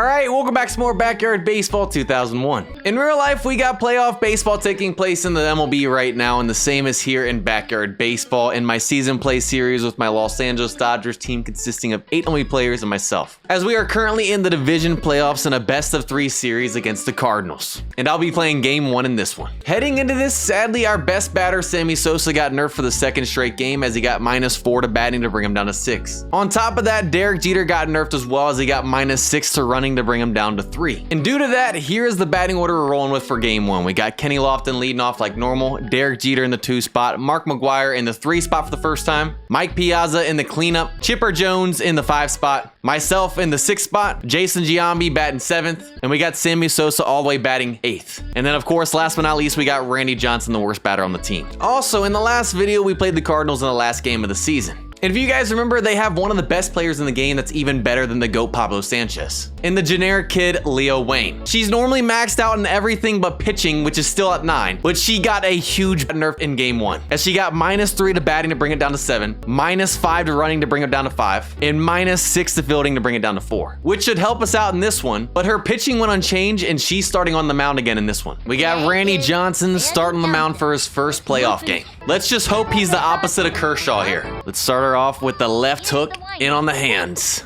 Alright, welcome back to more Backyard Baseball 2001. In real life, we got playoff baseball taking place in the MLB right now, and the same is here in Backyard Baseball in my season play series with my Los Angeles Dodgers team consisting of 8 MLB players and myself. As we are currently in the division playoffs in a best-of-3 series against the Cardinals. And I'll be playing game 1 in this one. Heading into this, sadly, our best batter, Sammy Sosa, got nerfed for the second straight game as he got -4 to batting to bring him down to 6. On top of that, Derek Jeter got nerfed as well as he got -6 to running to bring him down to 3. And due to that, here is the batting order we're rolling with for game 1. We got Kenny Lofton leading off like normal, Derek Jeter in the 2 spot, Mark McGwire in the 3 spot for the first time, Mike Piazza in the cleanup, Chipper Jones in the 5 spot, myself in the 6th spot, Jason Giambi batting 7th, and we got Sammy Sosa all the way batting 8th. And then of course, last but not least, we got Randy Johnson, the worst batter on the team. Also, in the last video, we played the Cardinals in the last game of the season. And if you guys remember, they have one of the best players in the game that's even better than the GOAT Pablo Sanchez. In the generic kid, Leo Wayne. She's normally maxed out in everything but pitching, which is still at 9, but she got a huge nerf in game 1, as she got -3 to batting to bring it down to 7, -5 to running to bring it down to 5, and -6 to fielding to bring it down to 4, which should help us out in this one, but her pitching went unchanged and she's starting on the mound again in this one. We got Randy Johnson starting on the mound for his first playoff game. Let's just hope he's the opposite of Kershaw here. Let's start her off with the left hook in on the hands.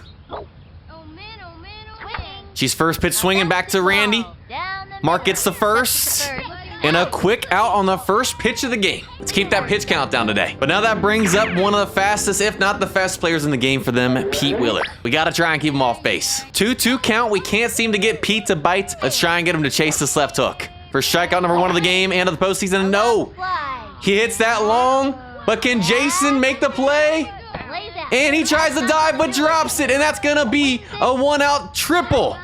She's first pitch swinging back to Randy. Mark gets the first. And a quick out on the first pitch of the game. Let's keep that pitch count down today. But now that brings up one of the fastest, if not the fastest players in the game for them, Pete Wheeler. We gotta try and keep him off base. 2-2 count. We can't seem to get Pete to bite. Let's try and get him to chase this left hook. First strikeout number 1 of the game and of the postseason. No! He hits that long, but can Jason make the play? And he tries to dive, but drops it, and that's gonna be a 1-out triple.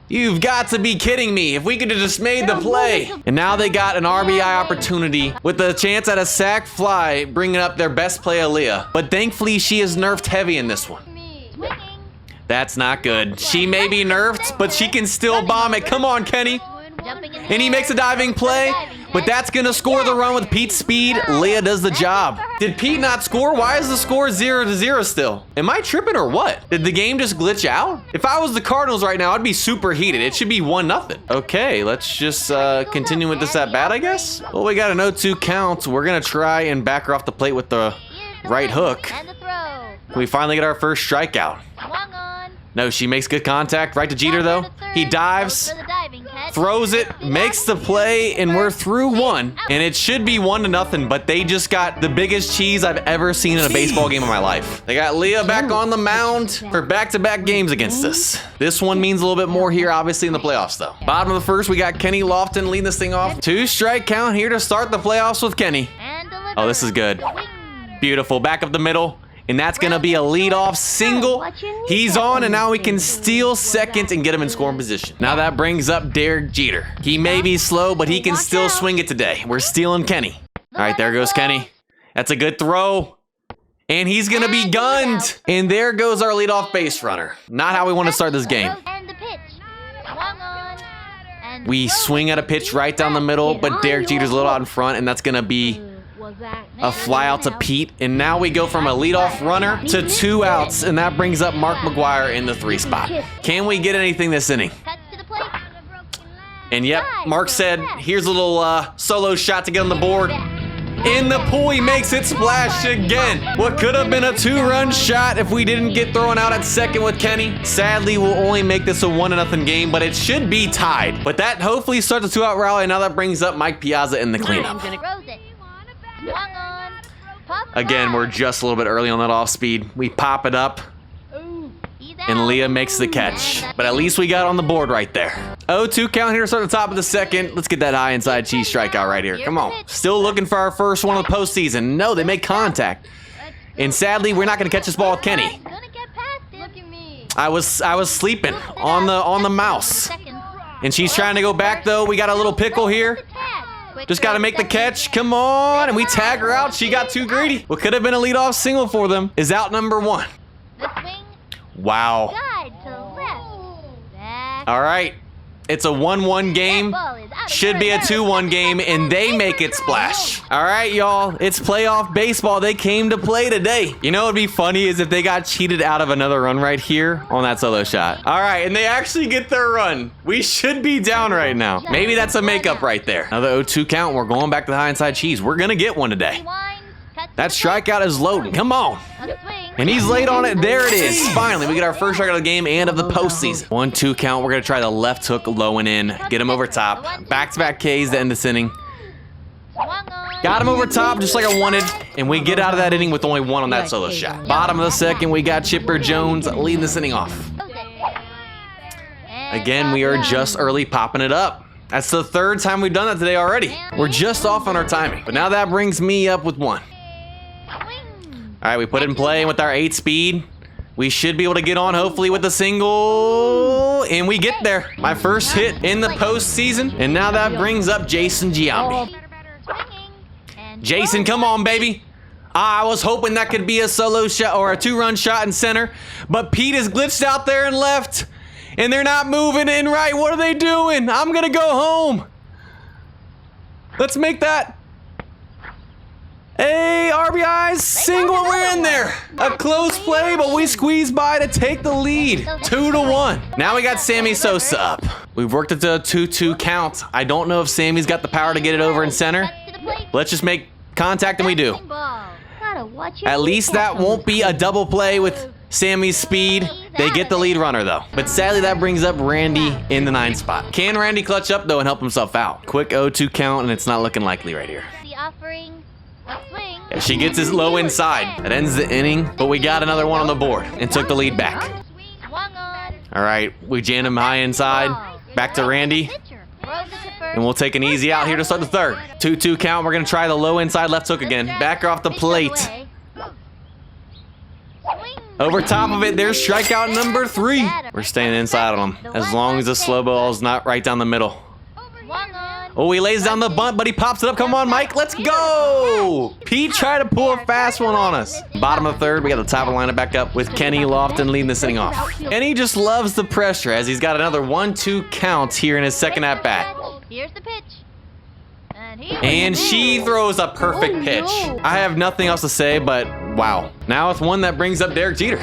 You've got to be kidding me. If we could have just made the play. And now they got an RBI opportunity with the chance at a sac fly, bringing up their best play, Aaliyah. But thankfully, she is nerfed heavy in this one. That's not good. She may be nerfed, but she can still bomb it. Come on, Kenny. And he makes a diving play, but that's gonna score the run with Pete's speed. Leah does the job. Did Pete not score? Why is the score 0-0 still? Am I tripping or what? Did the game just glitch out? If I was the Cardinals right now, I'd be super heated. It should be 1-0. Okay, let's just continue with this at bat, I guess. Well, we got an 0-2 count. We're gonna try and back her off the plate with the right hook. We finally get our first strikeout. No, she makes good contact. Right to Jeter, though. He dives, throws it, makes the play, and we're through 1. And it should be 1-0, but they just got the biggest cheese I've ever seen in a baseball game in my life. They got Leah back on the mound for back-to-back games against us. This one means a little bit more here, obviously, in the playoffs, though. Bottom of the first, we got Kenny Lofton leading this thing off. 2-strike count here to start the playoffs with Kenny. Oh, this is good. Beautiful. Back up the middle. And that's going to be a leadoff single. He's on, and now we can steal second and get him in scoring position. Now that brings up Derek Jeter. He may be slow, but he can still swing it today. We're stealing Kenny. All right, there goes Kenny. That's a good throw. And he's going to be gunned. And there goes our leadoff base runner. Not how we want to start this game. We swing at a pitch right down the middle, but Derek Jeter's a little out in front, and that's going to be a fly out to Pete. And now we go from a leadoff runner to 2 outs, and that brings up Mark McGwire in the 3 spot. Can we get anything this inning? And yep, Mark said, here's a little solo shot to get on the board. In the pool, he makes it splash again. What could have been a 2-run shot if we didn't get thrown out at second with Kenny. Sadly, we'll only make this a 1-0 game, but it should be tied. But that hopefully starts a 2-out rally, and now that brings up Mike Piazza in the cleanup. Again, we're just a little bit early on that off speed. We pop it up, and Leah makes the catch. But at least we got on the board right there. 0-2 count here to start the top of the second. Let's get that high inside cheese strikeout right here. Come on. Still looking for our first one of the postseason. No, they make contact. And sadly, we're not going to catch this ball with Kenny. I was sleeping on the mouse. And she's trying to go back, though. We got a little pickle here. Just got to make the catch. Come on. And we tag her out. She got too greedy. What could have been a leadoff single for them is out number 1. Wow. All right. It's a 1-1 game. Should be a 2-1 game, and they make it splash. All right, y'all. It's playoff baseball. They came to play today. You know what would be funny is if they got cheated out of another run right here on that solo shot. All right, and they actually get their run. We should be down right now. Maybe that's a makeup right there. Another 0-2 count. We're going back to the high inside cheese. We're going to get one today. That strikeout is loading. Come on. And he's late on it. There it is. Finally, we get our first strikeout of the game and of the postseason. 1-2 count. We're going to try the left hook low and in. Get him over top. Back-to-back Ks to end this inning. Got him over top just like I wanted. And we get out of that inning with only one on that solo shot. Bottom of the second, we got Chipper Jones leading this inning off. Again, we are just early popping it up. That's the third time we've done that today already. We're just off on our timing. But now that brings me up with one. All right, we put it in play with our 8 speed. We should be able to get on, hopefully, with a single. And we get there. My first hit in the postseason. And now that brings up Jason Giambi. Jason, come on, baby. I was hoping that could be a solo shot or a 2-run shot in center. But Pete is glitched out there and left. And they're not moving in right. What are they doing? I'm going to go home. Let's make that. Hey, RBIs, single, and we're in there. A close play, but we squeezed by to take the lead. 2-1. Now we got Sammy Sosa up. We've worked it to a 2-2 count. I don't know if Sammy's got the power to get it over in center. Let's just make contact, and we do. At least that won't be a double play with Sammy's speed. They get the lead runner, though. But sadly, that brings up Randy in the 9 spot. Can Randy clutch up, though, and help himself out? Quick 0-2 count, and it's not looking likely right here. Yeah, she gets his low inside. That ends the inning, but we got another one on the board and took the lead back. All right, we jammed him high inside. Back to Randy. And we'll take an easy out here to start the third. 2-2 count. We're going to try the low inside left hook again. Back off the plate. Over top of it, there's strikeout number 3. We're staying inside on him as long as the slow ball is not right down the middle. Oh, he lays down the bunt, but he pops it up. Come on, Mike. Let's go. Pete tried to pull a fast one on us. Bottom of the third, we got the top of the lineup back up with Kenny Lofton leading this inning off. And he just loves the pressure as he's got another 1-2 count here in his second at bat. Here's the pitch. And she throws a perfect pitch. I have nothing else to say, but wow. Now it's one that brings up Derek Jeter.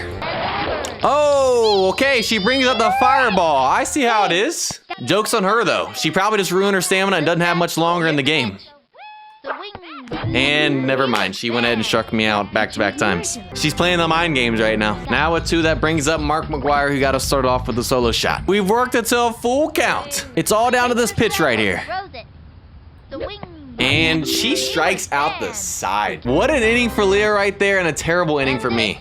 Oh, okay. She brings up the fireball. I see how it is. Joke's on her, though. She probably just ruined her stamina and doesn't have much longer in the game. And never mind. She went ahead and struck me out back-to-back times. She's playing the mind games right now. Now with 2, that brings up Mark McGuire, who got us started off with the solo shot. We've worked it to a full count. It's all down to this pitch right here. And she strikes out the side. What an inning for Leah right there and a terrible inning for me.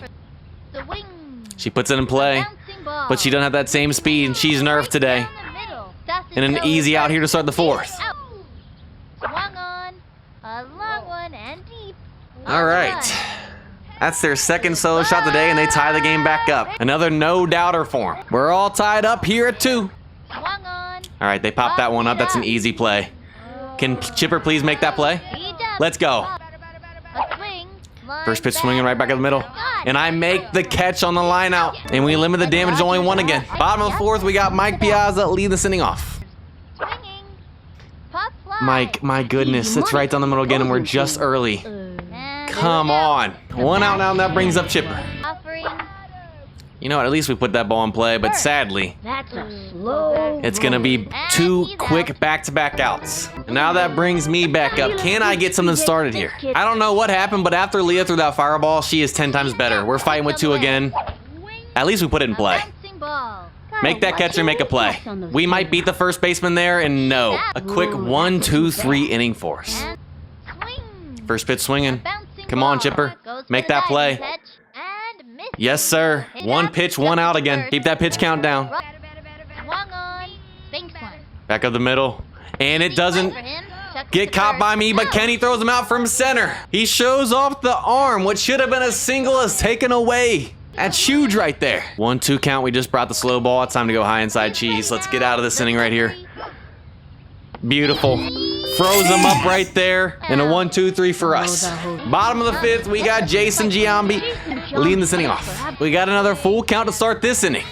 She puts it in play, but she doesn't have that same speed, and she's nerfed today. And an easy out here to start the 4th. All right. That's their second solo shot today, and they tie the game back up. Another no-doubter for them. We're all tied up here at 2. All right, they popped that one up. That's an easy play. Can Chipper please make that play? Let's go. First pitch swinging right back in the middle. And I make the catch on the line out. And we limit the damage to only 1 again. Bottom of the 4th, we got Mike Piazza leading this inning off. Mike, my goodness. It's right down the middle again, and we're just early. Come on. 1 out now, and that brings up Chipper. You know what? At least we put that ball in play, but sadly, it's going to be 2 quick back-to-back outs. And now that brings me back up. Can I get something started here? I don't know what happened, but after Leah threw that fireball, she is 10 times better. We're fighting with 2 again. At least we put it in play. Make that catcher make a play. We might beat the first baseman there, and no. A quick 1, 2, 3 inning for us. First pitch swinging. Come on, Chipper. Make that play. Yes, sir. 1 pitch, 1 out again. Keep that pitch count down. Back up the middle. And it doesn't get caught by me, but Kenny throws him out from center. He shows off the arm. What should have been a single is taken away. That's huge right there. 1-2 count. We just brought the slow ball. It's time to go high inside cheese. Let's get out of this inning right here. Beautiful. Froze him up right there. And a 1, 2, 3 for us. Bottom of the 5th, we got Jason Giambi leading this inning off. We got another full count to start this inning.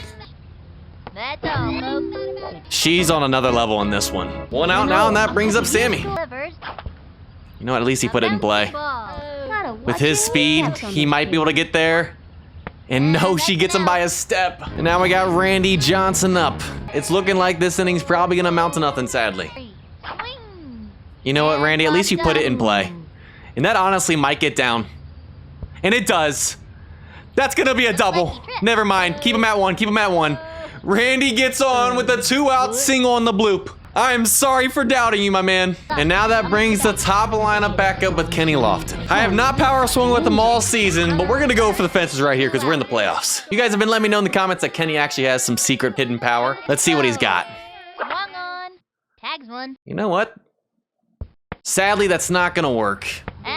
She's on another level in this one. One out now, and that brings up Sammy. You know what? At least he put it in play. With his speed, he might be able to get there. And no, she gets him by a step. And now we got Randy Johnson up. It's looking like this inning's probably going to amount to nothing, sadly. You know what, Randy? At least you put it in play. And that honestly might get down. And it does. That's going to be a double. Never mind. Keep him at one. Keep him at one. Randy gets on with a 2-out single on the bloop. I am sorry for doubting you, my man. And now that brings the top lineup back up with Kenny Lofton. I have not power swung with them all season, but we're going to go for the fences right here because we're in the playoffs. You guys have been letting me know in the comments that Kenny actually has some secret hidden power. Let's see what he's got. You know what? Sadly, that's not going to work.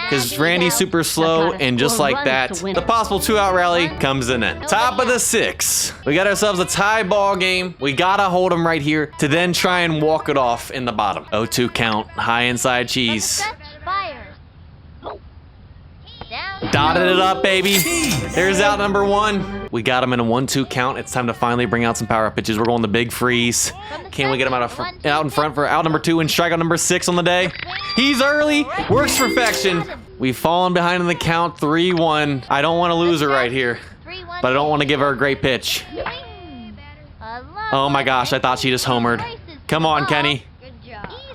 Because Randy's super slow, and just like that, the possible 2-out rally comes in it. Top of the 6. We got ourselves a tie ball game. We gotta hold him right here to then try and walk it off in the bottom. 0-2 count, high inside cheese. Dotted it up, baby. There's out number 1. We got him in a 1-2 count. It's time to finally bring out some power pitches. We're going the big freeze. Can we get him out in front for out number 2 and strikeout number 6 on the day? He's early. Works perfection. We've fallen behind in the count 3-1. I don't want to lose her right here, but I don't want to give her a great pitch. Oh my gosh, I thought she just homered. Come on, Kenny.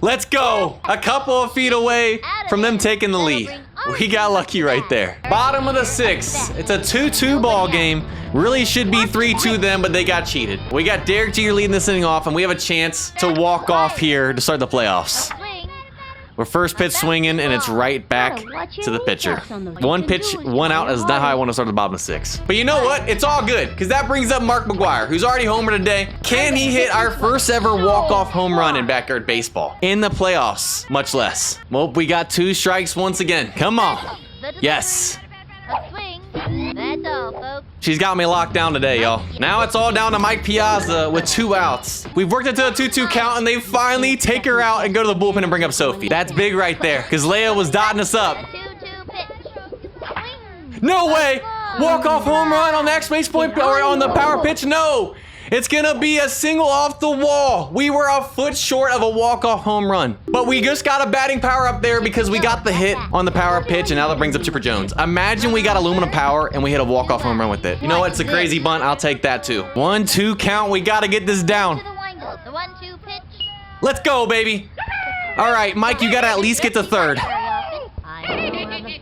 Let's go. A couple of feet away from them taking the lead. We got lucky right there. Bottom of the 6. It's a 2-2 ball game. Really should be 3-2 then, but they got cheated. We got Derek Jeter leading this inning off, and we have a chance to walk off here to start the playoffs. We're first pitch swinging, and it's right back to the pitcher. 1 pitch, 1 out is not how I want to start the bottom of 6. But you know what? It's all good, because that brings up Mark McGwire, who's already homered today. Can he hit our first ever walk-off home run in backyard baseball? In the playoffs, much less. Well, we got 2 strikes once again. Come on. Yes. She's got me locked down today, y'all. Now it's all down to Mike Piazza with 2 outs. We've worked it to a 2-2 count, and they finally take her out and go to the bullpen and bring up Sophie. That's big right there, because Leia was dotting us up. No way! Walk-off home run on the exclamation point or on the power pitch? No! It's gonna be a single off the wall. We were a foot short of a walk-off home run. But we just got a batting power up there because we got the hit on the power pitch, and now that brings up Chipper Jones. Imagine we got aluminum power and we hit a walk-off home run with it. You know what? It's a crazy bunt. I'll take that too. 1-2 count. We gotta get this down. Let's go, baby. All right, Mike, you gotta at least get to third.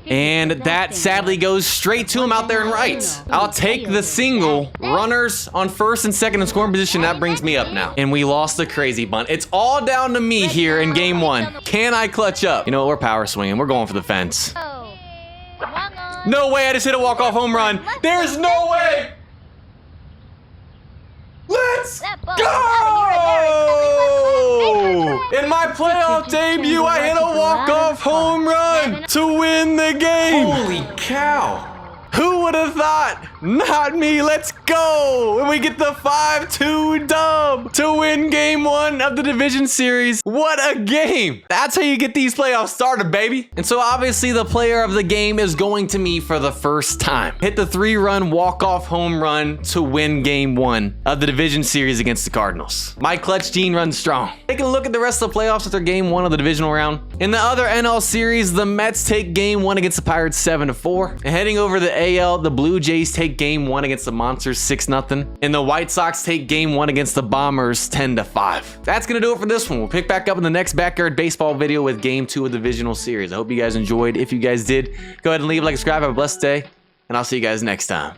And that sadly goes straight to him out there in right. I'll take the single. Runners on first and second in scoring position. That brings me up now. And we lost the crazy bunt. It's all down to me here in game 1. Can I clutch up? You know what? We're power swinging. We're going for the fence. No way I just hit a walk-off home run. There's no way. Let's go! In my playoff debut, I hit a walk-off home run to win the game. Holy cow. Who would have thought? Not me. Let's go. And we get the 5-2 dub to win game 1 of the division series. What a game. That's how you get these playoffs started, baby. And so obviously the player of the game is going to me for the first time. Hit the 3-run walk-off home run to win game 1 of the division series against the Cardinals. My clutch gene runs strong. Taking a look at the rest of the playoffs after game 1 of the divisional round. In the other NL series, the Mets take game 1 against the Pirates 7-4. And heading over to the AL, the Blue Jays take game 1 against the Monsters 6-0. And the White Sox take game 1 against the Bombers 10-5. That's gonna do it for this one. We'll pick back up in the next backyard baseball video with game 2 of the divisional series. I hope you guys enjoyed. If you guys did, go ahead and leave a like, subscribe, have a blessed day, and I'll see you guys next time.